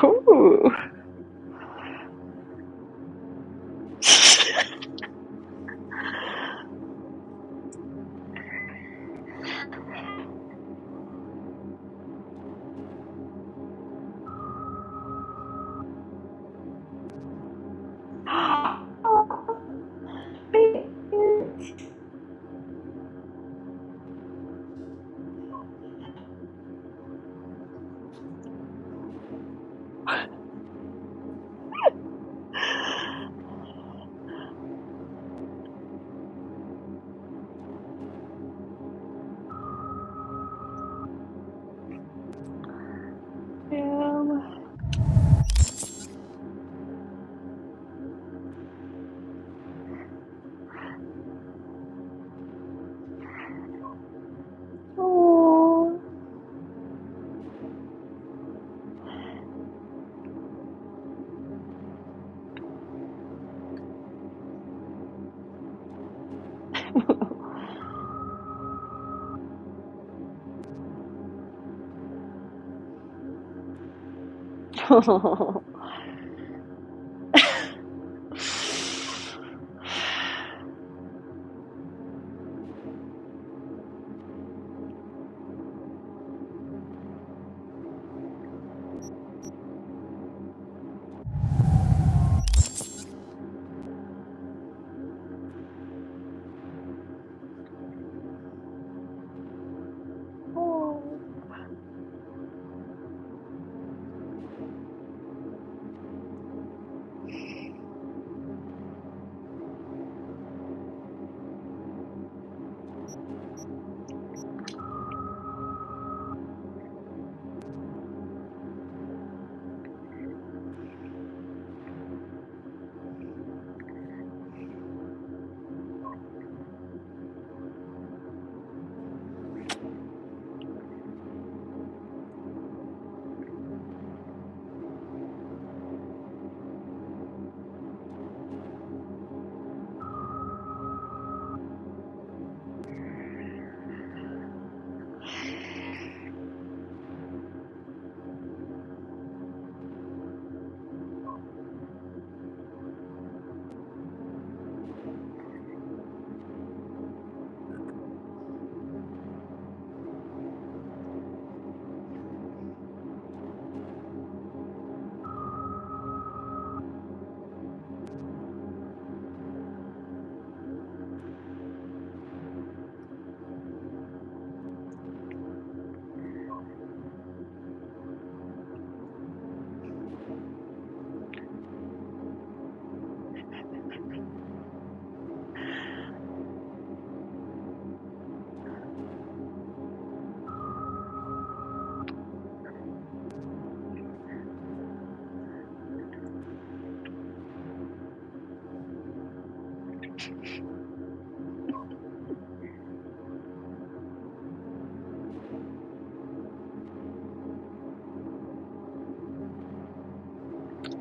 Ooh. Damn. Oh. Oh.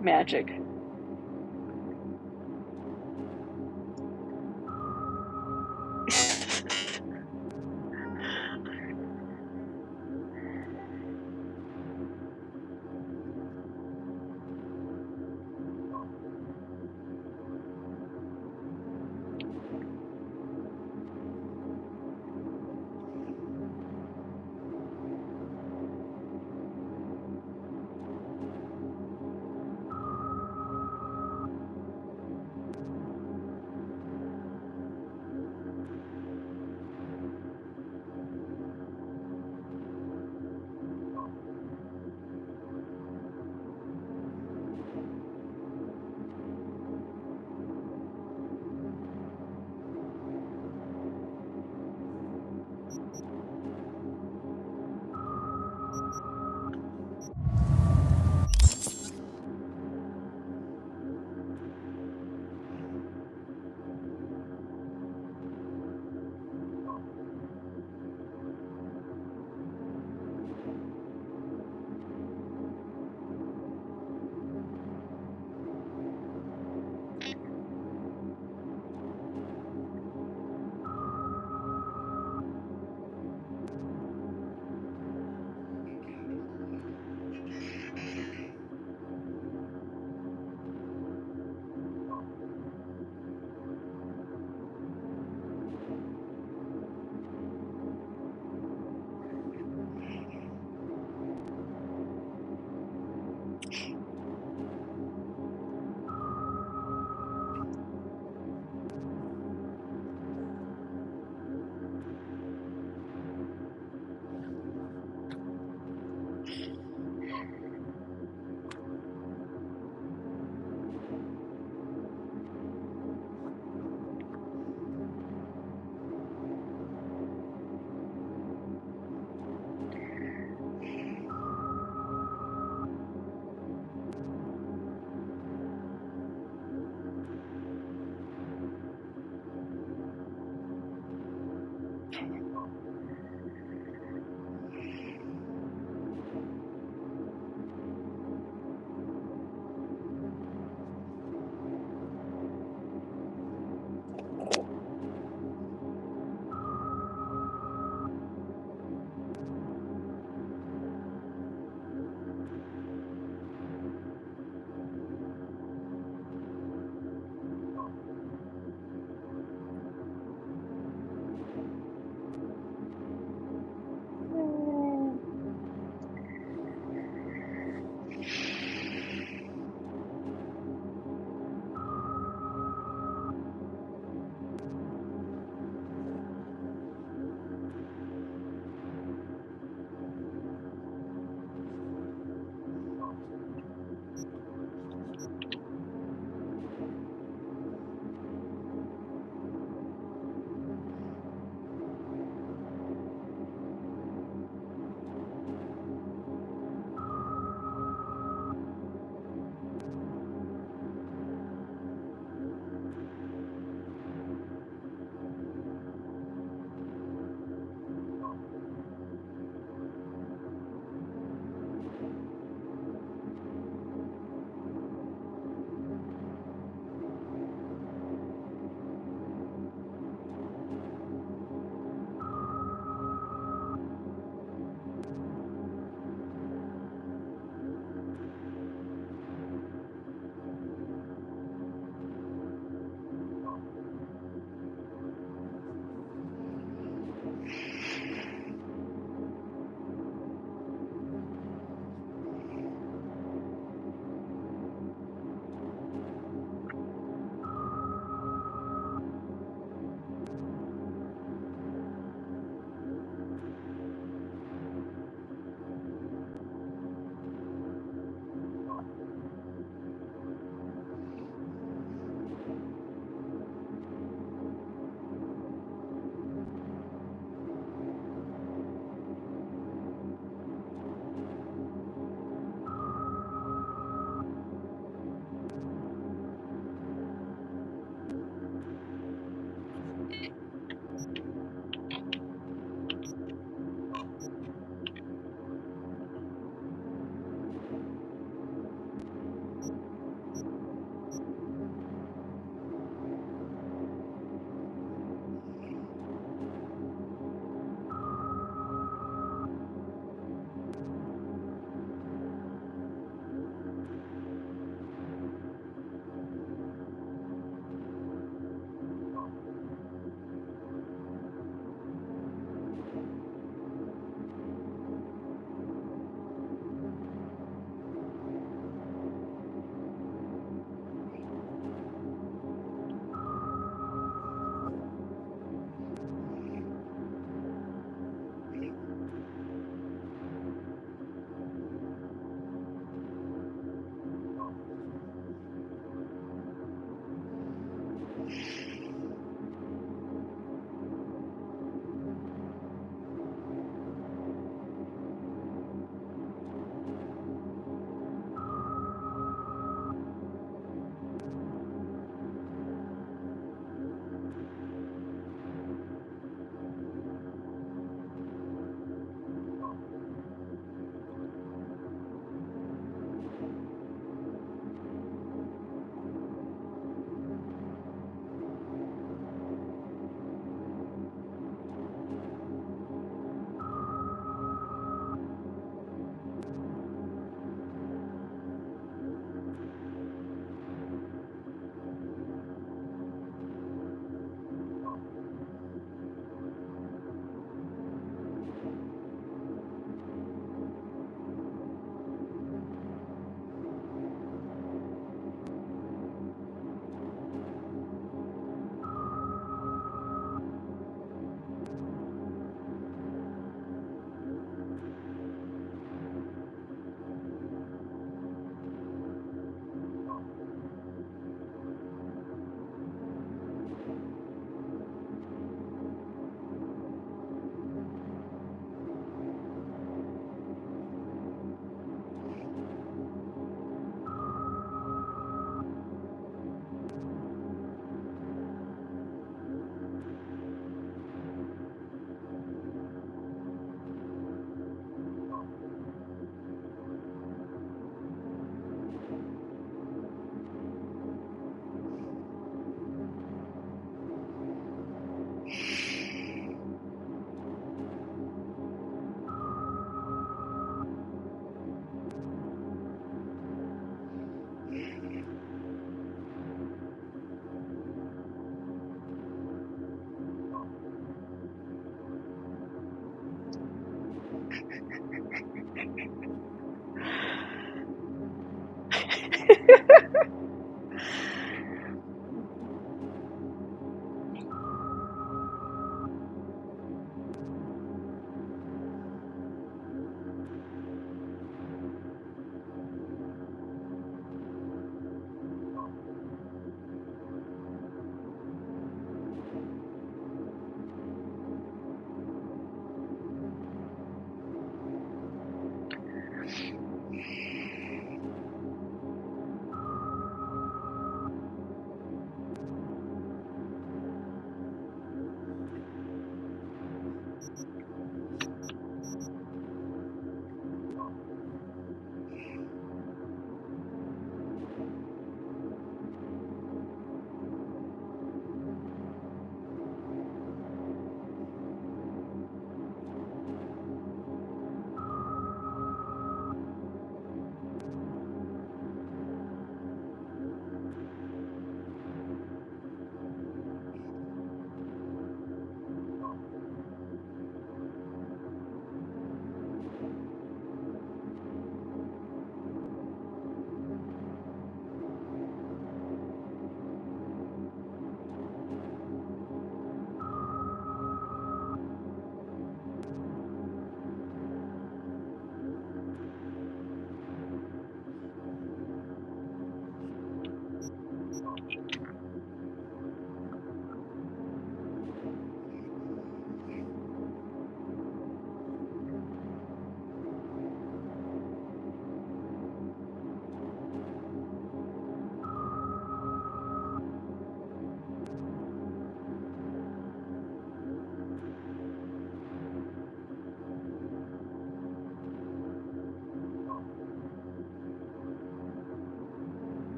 Magic.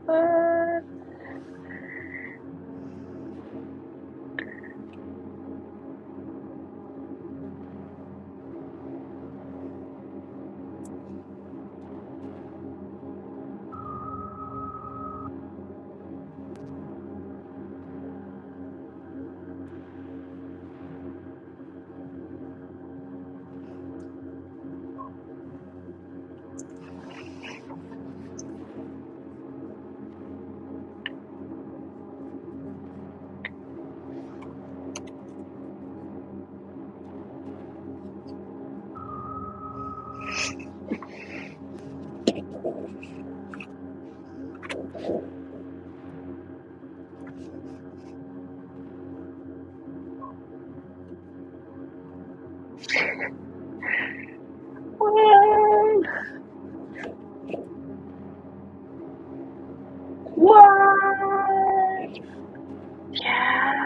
What? What? What? Yeah.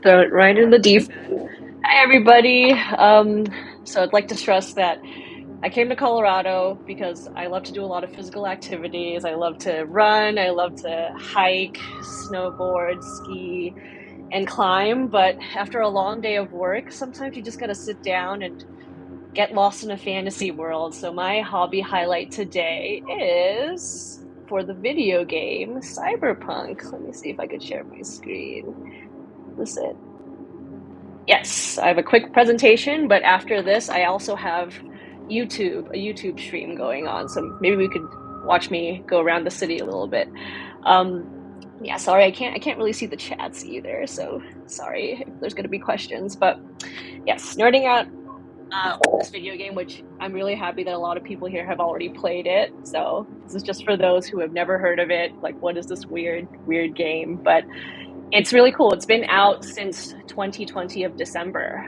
Throw it right in the deep end. Hi, everybody. So I'd like to stress that I came to Colorado because I love to do a lot of physical activities. I love to run. I love to hike, snowboard, ski, and climb. But after a long day of work, sometimes you just got to sit down and get lost in a fantasy world. So my hobby highlight today is for the video game Cyberpunk. Let me see if I could share my screen. This it. Yes, I have a quick presentation, but after this, I also have a YouTube stream going on. So maybe we could watch me go around the city a little bit. Um, yeah, sorry, I can't really see the chats either. So sorry if there's going to be questions, but yes, nerding out on this video game, which I'm really happy that a lot of people here have already played it. So this is just for those who have never heard of it. Like, what is this weird game? But it's really cool. It's been out since 2020 of December.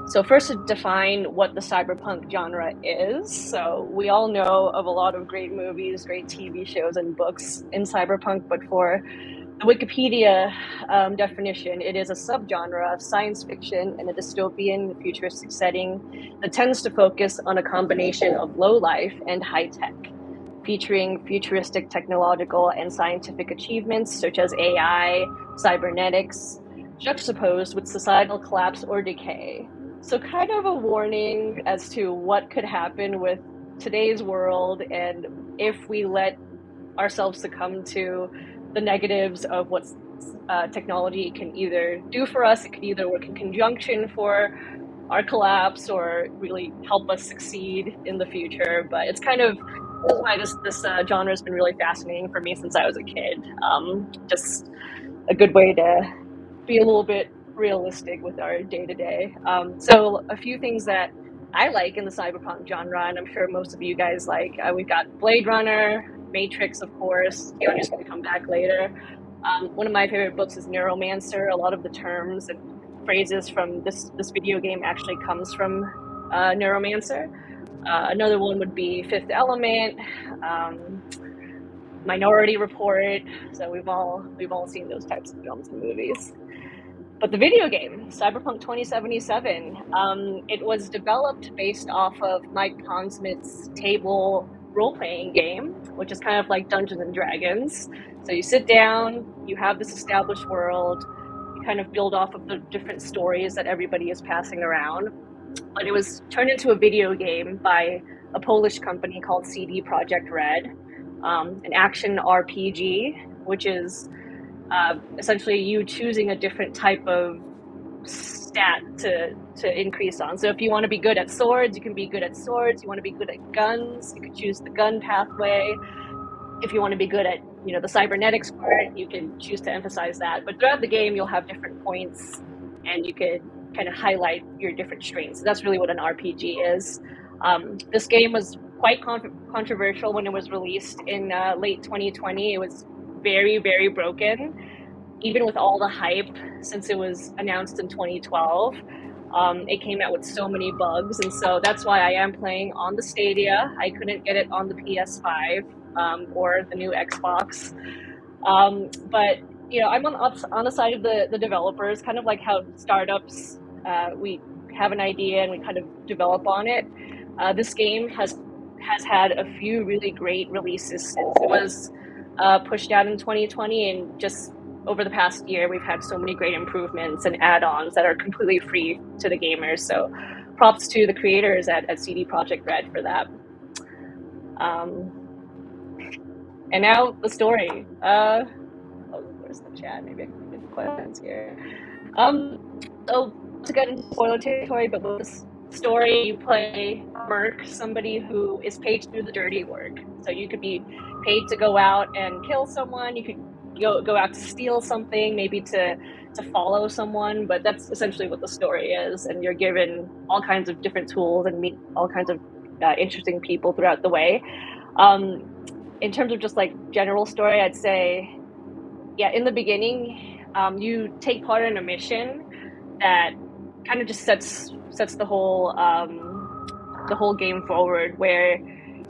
So first to define what the cyberpunk genre is. So we all know of a lot of great movies, great TV shows, and books in cyberpunk, but for the Wikipedia definition, it is a subgenre of science fiction in a dystopian futuristic setting that tends to focus on a combination of low life and high tech, featuring futuristic technological and scientific achievements such as AI, cybernetics, juxtaposed with societal collapse or decay. So, kind of a warning as to what could happen with today's world and if we let ourselves succumb to the negatives of what technology can either do for us. It can either work in conjunction for our collapse or really help us succeed in the future. But it's kind of this is why this genre has been really fascinating for me since I was a kid. Just a good way to be a little bit realistic with our day to day. So a few things that I like in the cyberpunk genre, and I'm sure most of you guys like. We've got Blade Runner, Matrix, of course. Keanu's going to come back later. One of my favorite books is Neuromancer. A lot of the terms and phrases from this video game actually comes from Neuromancer. Another one would be Fifth Element, Minority Report. So we've all seen those types of films and movies. But the video game, Cyberpunk 2077, it was developed based off of Mike Pondsmith's table role-playing game, which is kind of like Dungeons and Dragons. So you sit down, you have this established world, you kind of build off of the different stories that everybody is passing around. But it was turned into a video game by a Polish company called CD Projekt Red, an action RPG, which is essentially you choosing a different type of stat to increase on. So if you want to be good at swords, you can be good at swords. You want to be good at guns, you can choose the gun pathway. If you want to be good at the cybernetics part, you can choose to emphasize that. But throughout the game, you'll have different points, and you could kind of highlight your different strengths. So that's really what an RPG is. This game was quite controversial when it was released in late 2020. It was very, very broken, even with all the hype since it was announced in 2012. It came out with so many bugs, and so that's why I am playing on the Stadia. I couldn't get it on the PS5 or the new Xbox. But I'm on the side of the developers, kind of like how startups, we have an idea and we kind of develop on it. This game has had a few really great releases since it was pushed out in 2020, and just over the past year, we've had so many great improvements and add-ons that are completely free to the gamers. So props to the creators at CD Projekt Red for that. And now the story. Where's the chat? Maybe I can get questions here. So to get into spoiler territory, but with this story, you play Merc, somebody who is paid to do the dirty work. So you could be paid to go out and kill someone. You could go out to steal something, maybe to follow someone. But that's essentially what the story is. And you're given all kinds of different tools and meet all kinds of interesting people throughout the way. In terms of just like general story, I'd say, in the beginning, you take part in a mission that kind of just sets the whole game forward, where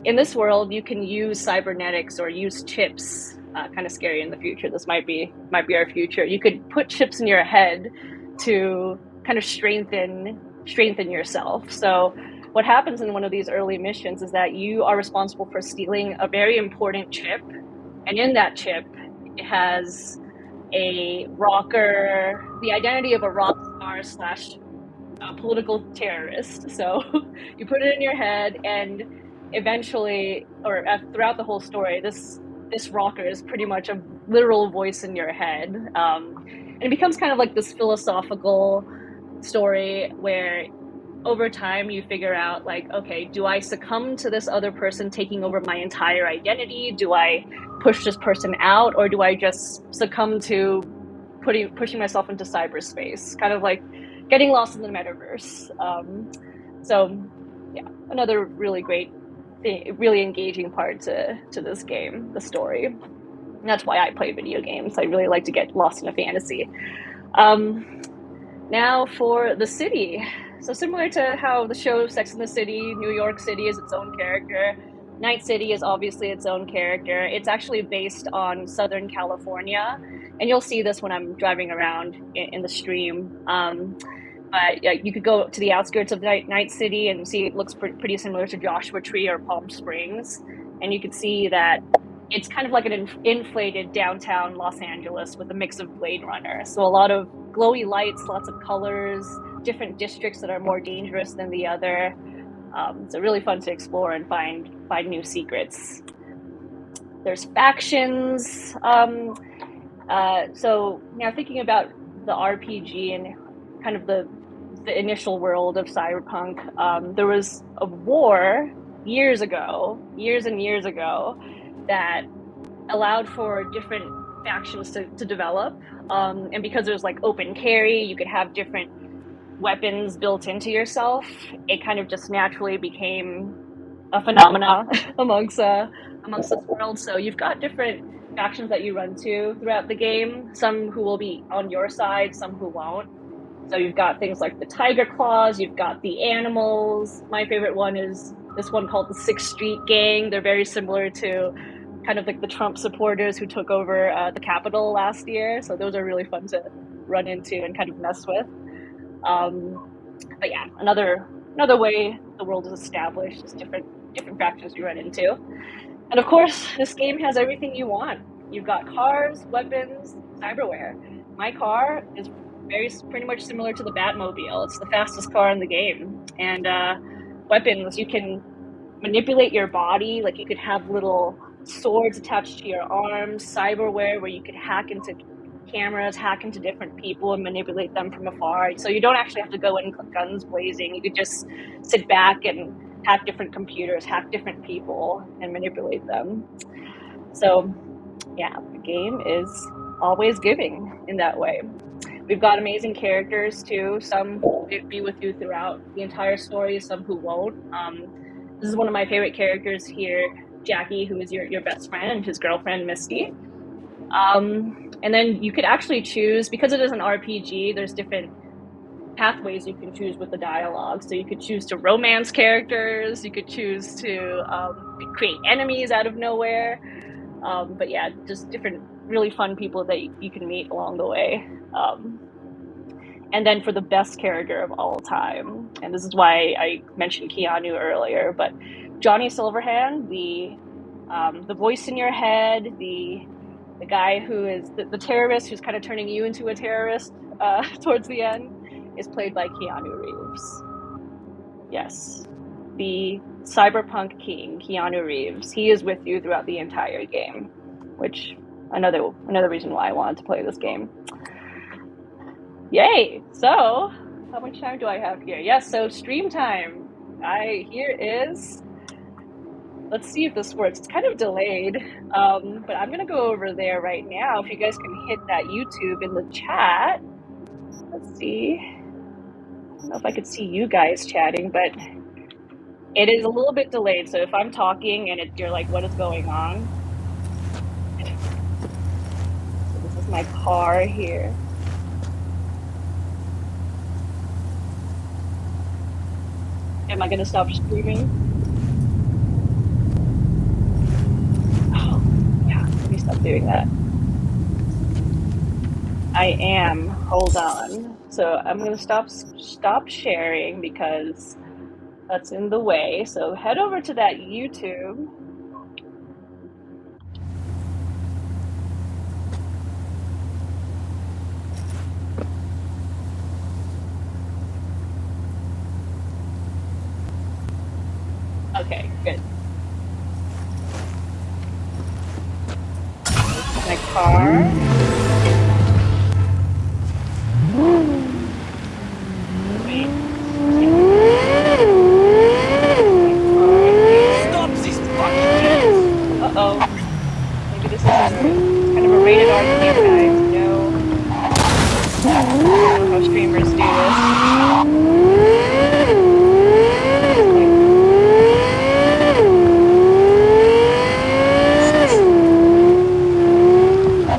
in this world you can use cybernetics or use chips kind of scary in the future. This might be our future. You could put chips in your head to kind of strengthen yourself. So what happens in one of these early missions is that you are responsible for stealing a very important chip, and in that chip it has a rocker, the identity of a rock star slash a political terrorist. So you put it in your head, and eventually, or throughout the whole story, this rocker is pretty much a literal voice in your head, and it becomes kind of like this philosophical story where over time you figure out, like, okay, do I succumb to this other person taking over my entire identity? Do I push this person out, or do I just succumb to pushing myself into cyberspace, kind of like getting lost in the metaverse? So yeah, another really great thing, really engaging part to this game, the story. And that's why I play video games. I really like to get lost in a fantasy. Now for the city. So similar to how the show Sex and the City, New York City is its own character, Night City is obviously its own character. It's actually based on Southern California, and you'll see this when I'm driving around in the stream. But yeah, you could go to the outskirts of Night City and see it looks pretty similar to Joshua Tree or Palm Springs, and you could see that it's kind of like an inflated downtown Los Angeles with a mix of Blade Runner. So a lot of glowy lights, lots of colors, different districts that are more dangerous than the other. It's really fun to explore and find new secrets. There's factions. So now thinking about the RPG and kind of the initial world of Cyberpunk, there was a war years and years ago, that allowed for different factions to develop. And because there's like open carry, you could have different weapons built into yourself. It kind of just naturally became a phenomena amongst this world. So you've got different factions that you run to throughout the game, some who will be on your side, some who won't. So you've got things like the Tiger Claws, you've got the Animals. My favorite one is this one called the 6th Street Gang. They're very similar to kind of like the Trump supporters who took over the Capitol last year. So those are really fun to run into and kind of mess with. But yeah, another way the world is established is different factions you run into. And of course, this game has everything you want. You've got cars, weapons, cyberware. My car is pretty much similar to the Batmobile. It's the fastest car in the game. And weapons, you can manipulate your body. Like you could have little swords attached to your arms, cyberware where you could hack into cameras, hack into different people and manipulate them from afar. So you don't actually have to go in guns blazing. You could just sit back and hack different computers, hack different people, and manipulate them. So yeah, the game is always giving in that way. We've got amazing characters too. Some will be with you throughout the entire story, some who won't. This is one of my favorite characters here, Jackie, who is your best friend, and his girlfriend, Misty. And then you could actually choose, because it is an RPG, there's different pathways you can choose with the dialogue. So you could choose to romance characters, you could choose to create enemies out of nowhere. But yeah, just different really fun people that you can meet along the way. And then for the best character of all time, and this is why I mentioned Keanu earlier, but Johnny Silverhand, the voice in your head, the guy who is the terrorist who's kind of turning you into a terrorist towards the end, is played by Keanu Reeves. Yes, the Cyberpunk king, Keanu Reeves. He is with you throughout the entire game, which another reason why I wanted to play this game. Yay! So, how much time do I have here? Yes, so stream time. Here is. Let's see if this works. It's kind of delayed, but I'm gonna go over there right now. If you guys can hit that YouTube in the chat. Let's see. I don't know if I could see you guys chatting, but it is a little bit delayed. So if I'm talking and you're like, what is going on? So this is my car here. Am I gonna stop streaming? Oh, yeah, let me stop doing that. I am. Hold on. So I'm gonna stop sharing because that's in the way. So head over to that YouTube. Okay, good. This is my car. Wait. My car here. Stop this fucking game! Uh-oh. Maybe this isn't it's kind of a rated R game, guys. You know how streamers do this.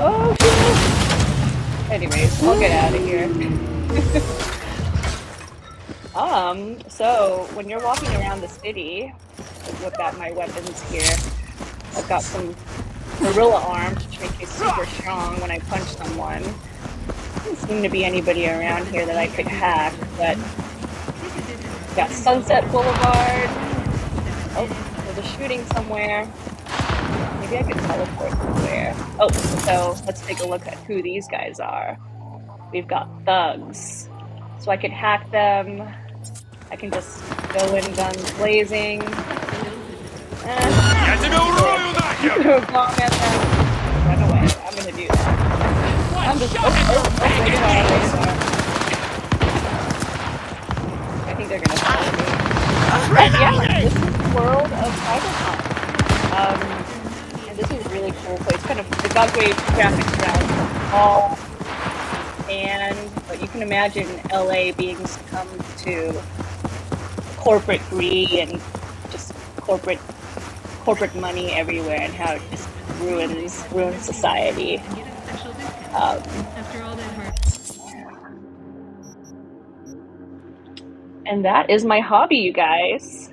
Oh, shit. Anyways, I'll get out of here. So when you're walking around the city, I've whipped out my weapons here. I've got some gorilla arms, which make me super strong when I punch someone. Doesn't seem to be anybody around here that I could hack, but got Sunset Boulevard. Oh, there's a shooting somewhere. Maybe I could teleport somewhere. Oh, so let's take a look at who these guys are. We've got thugs. So I could hack them. I can just go in guns blazing. Я тебя урою нахер! Throw a bomb at them. Run away. I'm gonna do that. I'm just wait on. I think they're gonna follow me. And yeah, this is the world of Cyberpunk. And this is a really cool place. Kind of the got great graphics around all, but you can imagine LA being succumbed to corporate greed and just corporate money everywhere, and how it just ruins society. And that is my hobby, you guys.